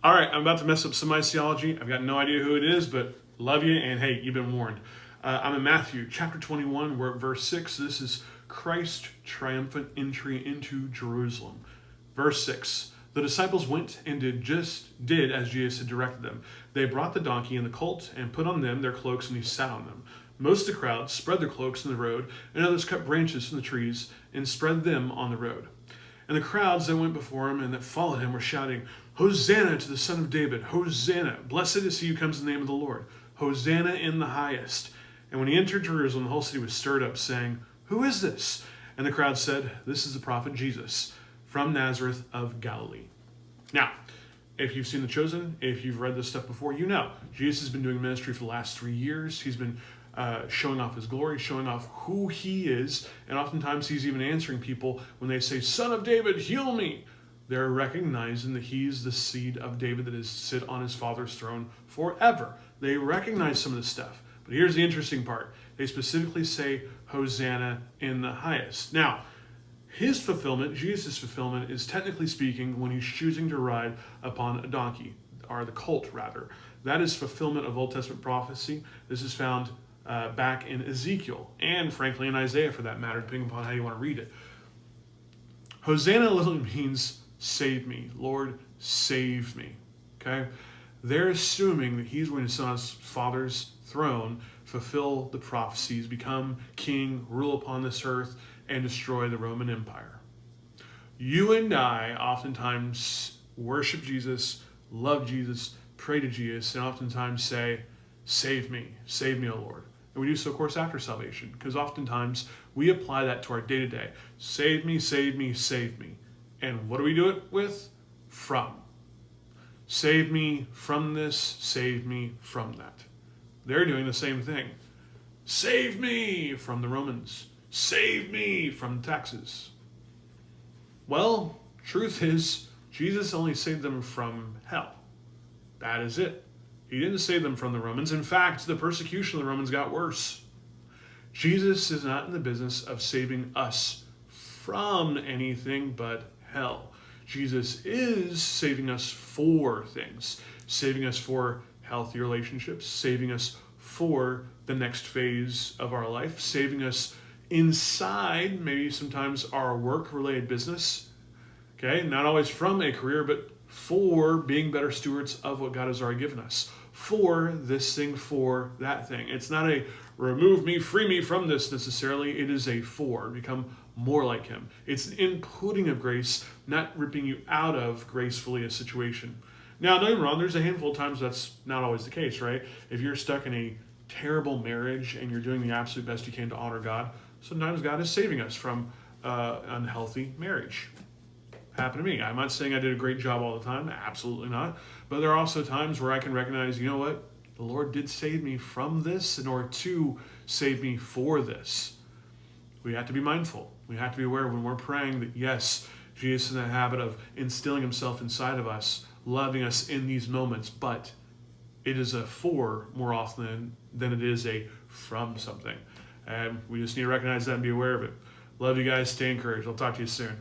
All right, I'm about to mess up some theology. I've got no idea who it is, but love you, and hey, you've been warned. I'm in Matthew chapter 21, we're at verse 6. This is Christ's triumphant entry into Jerusalem. Verse 6, the disciples went and did as Jesus had directed them. They brought the donkey and the colt and put on them their cloaks, and he sat on them. Most of the crowd spread their cloaks in the road, and others cut branches from the trees and spread them on the road. And the crowds that went before him and that followed him were shouting, Hosanna to the Son of David! Hosanna! Blessed is he who comes in the name of the Lord! Hosanna in the highest! And when he entered Jerusalem, the whole city was stirred up, saying, Who is this? And the crowd said, This is the prophet Jesus, from Nazareth of Galilee. Now, if you've seen The Chosen, if you've read this stuff before, you know Jesus has been doing ministry for the last 3 years. He's been showing off his glory, showing off who he is, and oftentimes he's even answering people when they say, Son of David, heal me. They're recognizing that he's the seed of David that is sit on his father's throne forever. They recognize some of this stuff. But here's the interesting part. They specifically say, Hosanna in the highest. Now, his fulfillment, Jesus' fulfillment, is technically speaking when he's choosing to ride upon a donkey, or the colt rather. That is fulfillment of Old Testament prophecy. This is found back in Ezekiel, and frankly in Isaiah for that matter, depending upon how you want to read it. Hosanna literally means save me. Lord, save me. Okay? They're assuming that he's going to sit on his father's throne, fulfill the prophecies, become king, rule upon this earth, and destroy the Roman Empire. You and I oftentimes worship Jesus, love Jesus, pray to Jesus, and oftentimes say, save me, O Lord. And we do so, of course, after salvation, because oftentimes we apply that to our day-to-day. Save me, save me, save me. And what do we do it with? From. Save me from this, save me from that. They're doing the same thing. Save me from the Romans. Save me from taxes. Well, truth is, Jesus only saved them from hell. That is it. He didn't save them from the Romans. In fact, the persecution of the Romans got worse. Jesus is not in the business of saving us from anything but hell. Jesus is saving us for things, saving us for healthy relationships, saving us for the next phase of our life, saving us inside maybe sometimes our work-related business, okay? Not always from a career, but for being better stewards of what God has already given us. For this thing, for that thing. It's not a remove me, free me from this necessarily. It is a for, become more like him. It's an inputting of grace, not ripping you out of gracefully a situation. Now, don't get me wrong, there's a handful of times that's not always the case, right? If you're stuck in a terrible marriage and you're doing the absolute best you can to honor God, sometimes God is saving us from unhealthy marriage. Happened to me. I'm not saying I did a great job all the time. Absolutely not. But there are also times where I can recognize, you know what? The Lord did save me from this in order to save me for this. We have to be mindful. We have to be aware when we're praying that, yes, Jesus is in the habit of instilling himself inside of us, loving us in these moments, but it is a for more often than it is a from something. And we just need to recognize that and be aware of it. Love you guys. Stay encouraged. I'll talk to you soon.